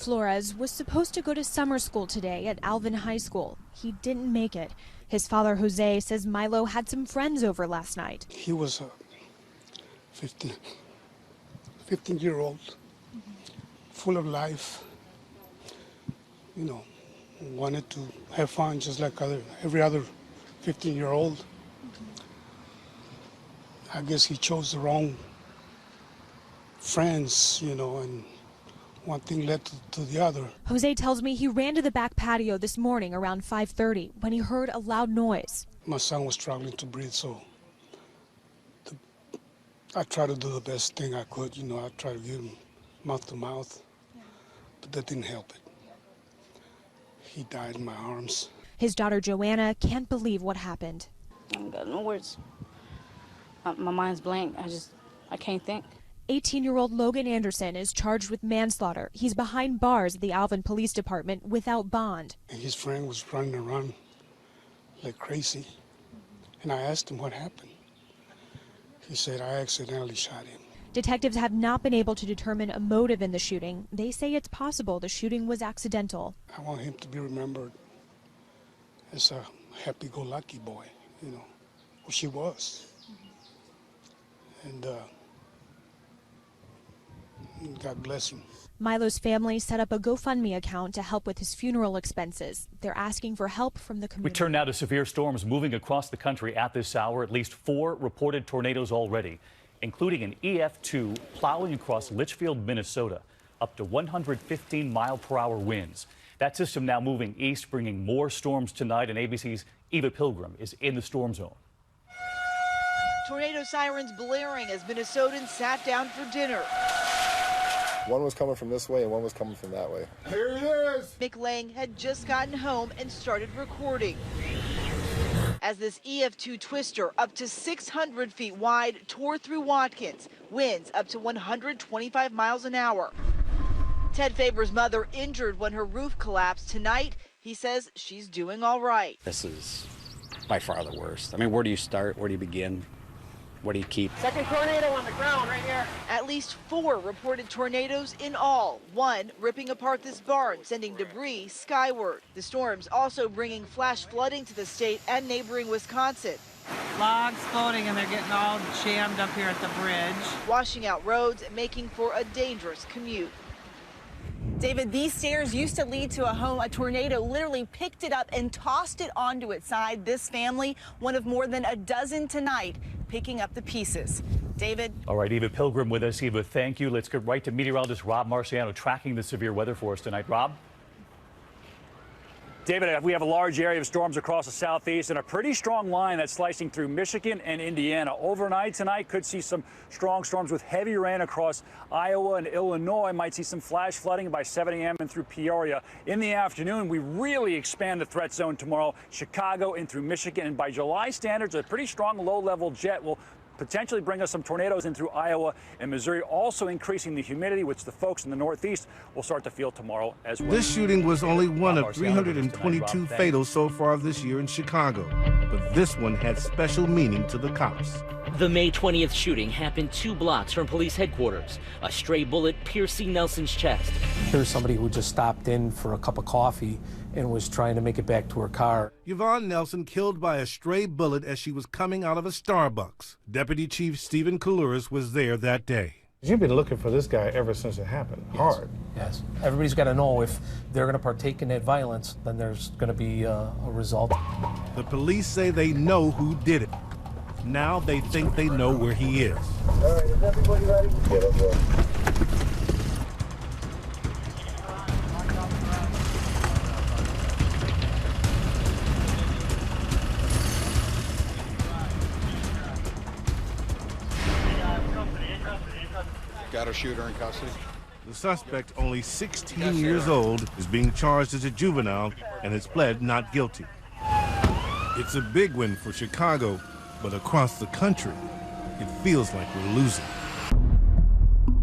Flores was supposed to go to summer school today at Alvin High School. He didn't make it. His father, Jose, says Milo had some friends over last night. He was a 15-year-old, full of life, you know, wanted to have fun just like every other 15-year-old. I guess he chose the wrong friends, you know, and one thing led to the other. Jose tells me he ran to the back patio this morning around 5:30 when he heard a loud noise. My son was struggling to breathe, so I tried to do the best thing I could. You know, I tried to give him mouth to mouth, but that didn't help it. He died in my arms. His daughter Joanna can't believe what happened. I got no words. My mind's blank. I can't think. 18-year-old Logan Anderson is charged with manslaughter. He's behind bars at the Alvin Police Department without bond. And his friend was running around like crazy. And I asked him what happened. He said, I accidentally shot him. Detectives have not been able to determine a motive in the shooting. They say it's possible the shooting was accidental. I want him to be remembered as a happy-go-lucky boy, you know, which he was. And God bless him. Milo's family set up a GoFundMe account to help with his funeral expenses. They're asking for help from the community. We turn now to severe storms moving across the country at this hour. At least 4 reported tornadoes already, including an EF2 plowing across Litchfield, Minnesota, up to 115-mile-per-hour winds. That system now moving east, bringing more storms tonight, and ABC's Eva Pilgrim is in the storm zone. Tornado sirens blaring as Minnesotans sat down for dinner. One was coming from this way and one was coming from that way. Here he is! Mick Lang had just gotten home and started recording as this EF2 twister, up to 600 feet wide, tore through Watkins. Winds up to 125 miles an hour. Ted Faber's mother injured when her roof collapsed tonight. He says she's doing all right. This is by far the worst. I mean, where do you start? Where do you begin? What do you keep? Second tornado on the ground right here. At least 4 reported tornadoes in all, one ripping apart this barn, sending debris skyward. The storms also bringing flash flooding to the state and neighboring Wisconsin. Logs floating and they're getting all jammed up here at the bridge. Washing out roads and making for a dangerous commute. David, these stairs used to lead to a home. A tornado literally picked it up and tossed it onto its side. This family, one of more than a dozen tonight, picking up the pieces. David? All right, Eva Pilgrim with us. Eva, thank you. Let's get right to meteorologist Rob Marciano tracking the severe weather for us tonight. Rob? David, we have a large area of storms across the southeast and a pretty strong line that's slicing through Michigan and Indiana. Overnight tonight, could see some strong storms with heavy rain across Iowa and Illinois. Might see some flash flooding by 7 a.m. and through Peoria. In the afternoon, we really expand the threat zone tomorrow, Chicago and through Michigan. And by July standards, a pretty strong low-level jet will potentially bring us some tornadoes in through Iowa and Missouri, also increasing the humidity, which the folks in the Northeast will start to feel tomorrow as well. This shooting was only one of 322 fatals so far this year in Chicago, but this one had special meaning to the cops. The May 20th shooting happened 2 blocks from police headquarters, a stray bullet piercing Nelson's chest. Here's somebody who just stopped in for a cup of coffee and was trying to make it back to her car. Yvonne Nelson killed by a stray bullet as she was coming out of a Starbucks. Deputy Chief Stephen Kalouris was there that day. You've been looking for this guy ever since it happened. Yes. Hard. Yes. Everybody's got to know if they're going to partake in that violence, then there's going to be a result. The police say they know who did it. Now they think they know where he is. All right, is everybody ready? Yeah, let's go. Got a shooter in custody. The suspect, only 16 years old, is being charged as a juvenile and has pled not guilty. It's a big win for Chicago, but across the country, it feels like we're losing.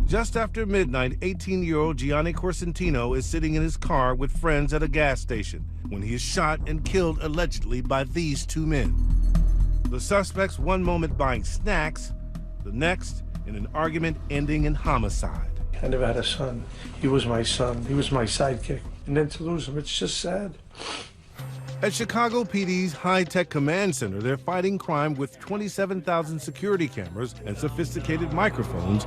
Just after midnight, 18-year-old Gianni Corsentino is sitting in his car with friends at a gas station when he is shot and killed allegedly by these 2 men. The suspects one moment buying snacks, the next in an argument ending in homicide. I never had a son. He was my son. He was my sidekick. And then to lose him, it's just sad. At Chicago PD's high-tech command center, they're fighting crime with 27,000 security cameras and sophisticated microphones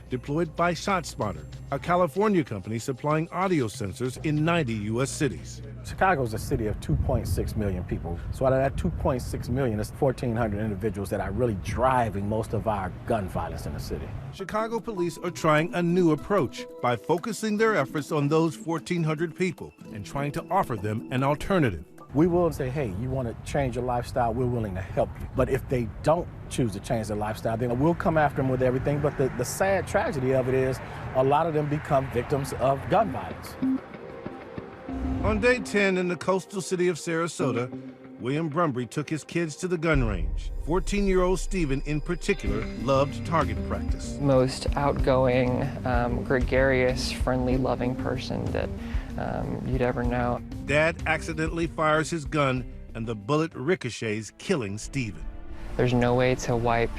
deployed by ShotSpotter, a California company supplying audio sensors in 90 U.S. cities. Chicago is a city of 2.6 million people. So out of that 2.6 million, it's 1,400 individuals that are really driving most of our gun violence in the city. Chicago police are trying a new approach by focusing their efforts on those 1,400 people and trying to offer them an alternative. We will say, hey, you want to change your lifestyle, we're willing to help you. But if they don't choose to change their lifestyle, then we'll come after them with everything. But the sad tragedy of it is a lot of them become victims of gun violence. On day 10 in the coastal city of Sarasota, William Brumbury took his kids to the gun range. 14-year-old Stephen, in particular, loved target practice. Most outgoing, gregarious, friendly, loving person that you'd ever know. Dad accidentally fires his gun, and the bullet ricochets, killing Stephen. There's no way to wipe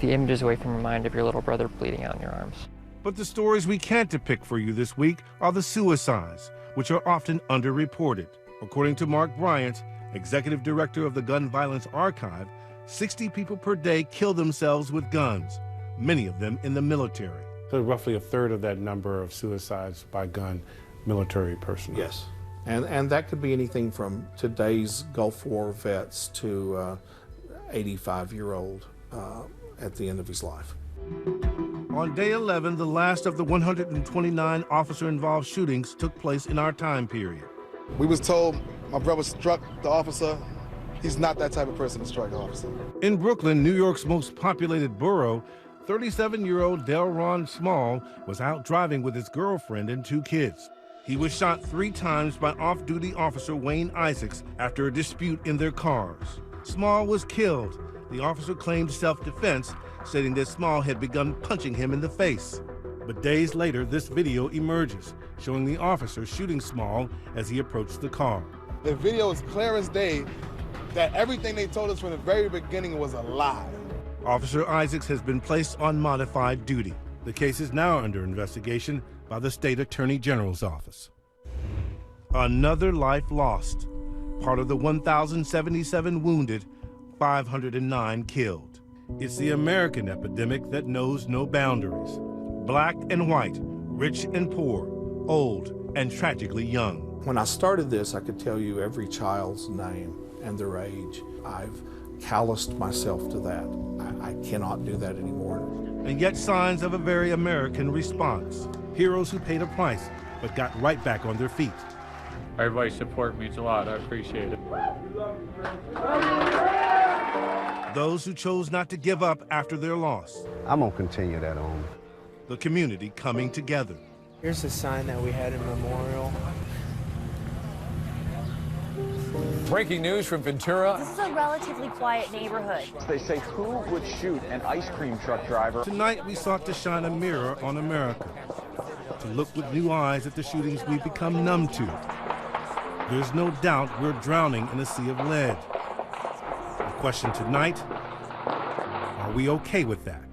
the images away from your mind of your little brother bleeding out in your arms. But the stories we can't depict for you this week are the suicides, which are often underreported. According to Mark Bryant, executive director of the Gun Violence Archive, 60 people per day kill themselves with guns, many of them in the military. So roughly a third of that number of suicides by gun, military personnel. Yes, and that could be anything from today's Gulf War vets to 85-year-old at the end of his life. On day 11, the last of the 129 officer-involved shootings took place in our time period. We was told my brother struck the officer. He's not that type of person to strike the officer. In Brooklyn, New York's most populated borough, 37-year-old Delron Small was out driving with his girlfriend and 2 kids. He was shot 3 times by off-duty officer Wayne Isaacs after a dispute in their cars. Small was killed. The officer claimed self-defense, stating that Small had begun punching him in the face. But days later, this video emerges, showing the officer shooting Small as he approached the car. The video is clear as day that everything they told us from the very beginning was a lie. Officer Isaacs has been placed on modified duty. The case is now under investigation by the State Attorney General's office. Another life lost. Part of the 1,077 wounded, 509 killed. It's the American epidemic that knows no boundaries. Black and white, rich and poor, old and tragically young. When I started this, I could tell you every child's name and their age. I've calloused myself to that. I cannot do that anymore. And yet signs of a very American response. Heroes who paid a price, but got right back on their feet. Everybody's support means a lot. I appreciate it. Those who chose not to give up after their loss. I'm gonna continue that on. The community coming together. Here's the sign that we had in memorial. Breaking news from Ventura. This is a relatively quiet neighborhood. They say who would shoot an ice cream truck driver? Tonight we sought to shine a mirror on America, to look with new eyes at the shootings we've become numb to. There's no doubt we're drowning in a sea of lead. The question tonight, are we okay with that?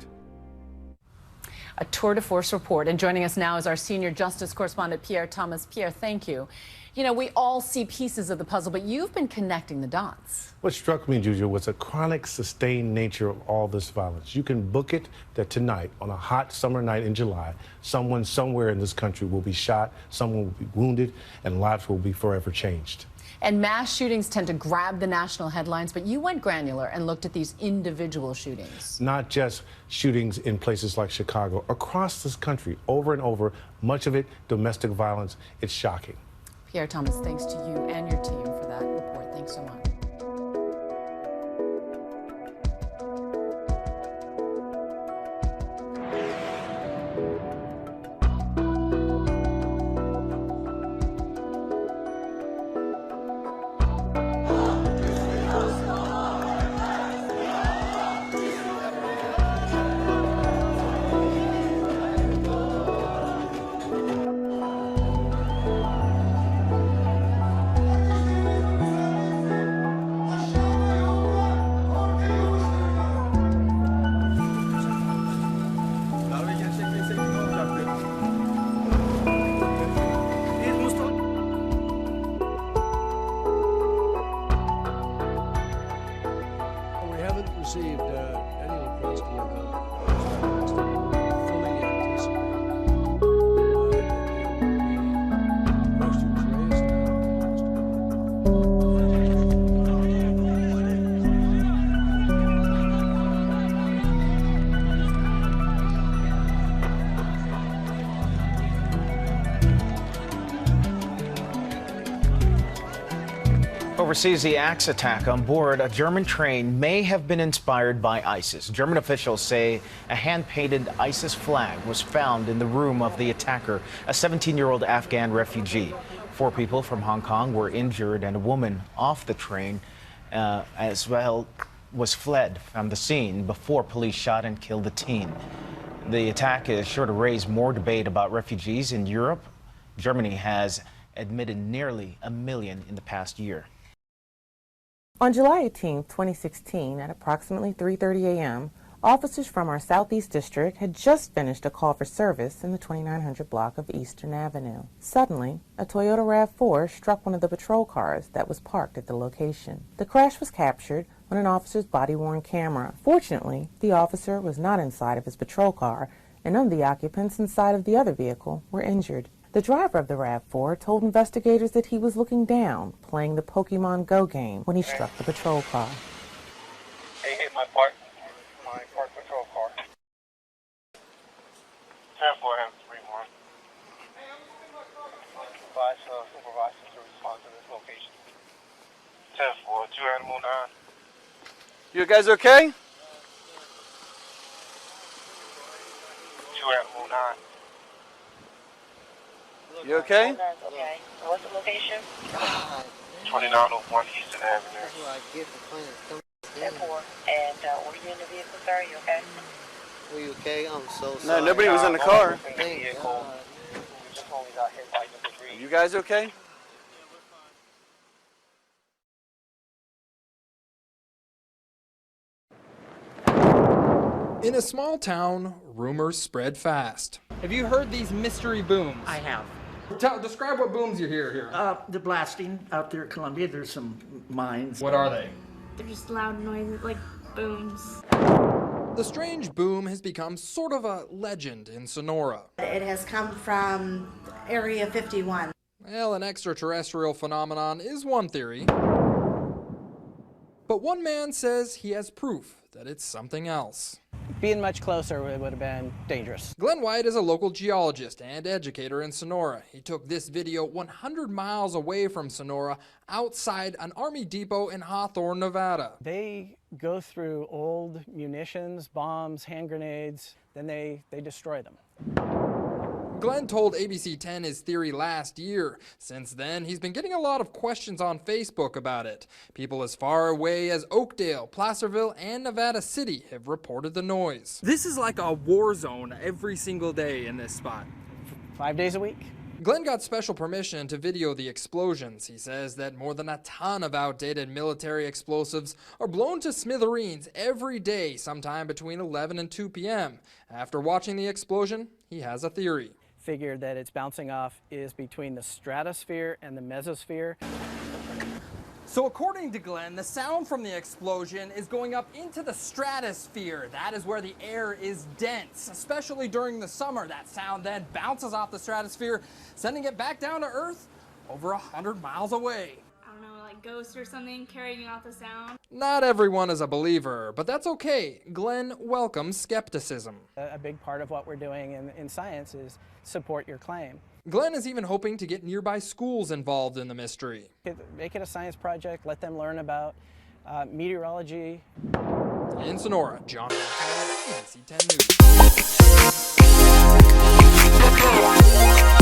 A tour de force report, and joining us now is our senior justice correspondent, Pierre Thomas. Pierre, thank you. You know, we all see pieces of the puzzle, but you've been connecting the dots. What struck me, Juju, was the chronic, sustained nature of all this violence. You can book it that tonight, on a hot summer night in July, someone somewhere in this country will be shot, someone will be wounded, and lives will be forever changed. And mass shootings tend to grab the national headlines, but you went granular and looked at these individual shootings. Not just shootings in places like Chicago, across this country, over and over, much of it domestic violence. It's shocking. Pierre Thomas, thanks to you and your team for that report. Thanks so much. any request would fully anticipate questions raised. Overseas, the axe attack on board a German train may have been inspired by ISIS. German officials say a hand-painted ISIS flag was found in the room of the attacker, a 17-year-old Afghan refugee. 4 people from Hong Kong were injured, and a woman off the train as well was fled from the scene before police shot and killed the teen. The attack is sure to raise more debate about refugees in Europe. Germany has admitted nearly 1 million in the past year. On July 18, 2016, at approximately 3:30 a.m., officers from our Southeast District had just finished a call for service in the 2900 block of Eastern Avenue. Suddenly, a Toyota RAV4 struck one of the patrol cars that was parked at the location. The crash was captured on an officer's body-worn camera. Fortunately, the officer was not inside of his patrol car, and none of the occupants inside of the other vehicle were injured. The driver of the RAV4 told investigators that he was looking down, playing the Pokemon Go game, when he struck the patrol car. Hey, hit my park patrol car. 10-4 have 3-1. Supervisor to respond to this location. 10-4, 2 animal 9. You guys okay? 2 animal 9. You okay? Okay. What's the location? 2901 Eastern Avenue. 10-4. And were you in the vehicle, sir? You okay? Were you okay? I'm so sorry. No, nobody was in the car. Thank God. You guys okay? In a small town, rumors spread fast. Have you heard these mystery booms? I have. Describe what booms you hear here. The blasting out there at Columbia. There's some mines. What are they? They're just loud noises, like booms. The strange boom has become sort of a legend in Sonora. It has come from Area 51. Well, an extraterrestrial phenomenon is one theory. But one man says he has proof that it's something else. Being much closer would have been dangerous. Glenn White is a local geologist and educator in Sonora. He took this video 100 miles away from Sonora, outside an army depot in Hawthorne, Nevada. They go through old munitions, bombs, hand grenades, then they destroy them. Glenn told ABC 10 his theory last year. Since then, he's been getting a lot of questions on Facebook about it. People as far away as Oakdale, Placerville, and Nevada City have reported the noise. This is like a war zone every single day in this spot. 5 days a week. Glenn got special permission to video the explosions. He says that more than a ton of outdated military explosives are blown to smithereens every day, sometime between 11 and 2 p.m. After watching the explosion, he has a theory. Figure that it's bouncing off is between the stratosphere and the mesosphere. So according to Glenn, the sound from the explosion is going up into the stratosphere. That is where the air is dense, especially during the summer. That sound then bounces off the stratosphere, sending it back down to Earth over 100 miles away. I don't know, like ghosts or something carrying out the sound. Not everyone is a believer, but that's okay. Glenn welcomes skepticism. A big part of what we're doing in science is support your claim. Glenn is even hoping to get nearby schools involved in the mystery. Make it a science project, let them learn about meteorology. In Sonora, John ABC 10 News.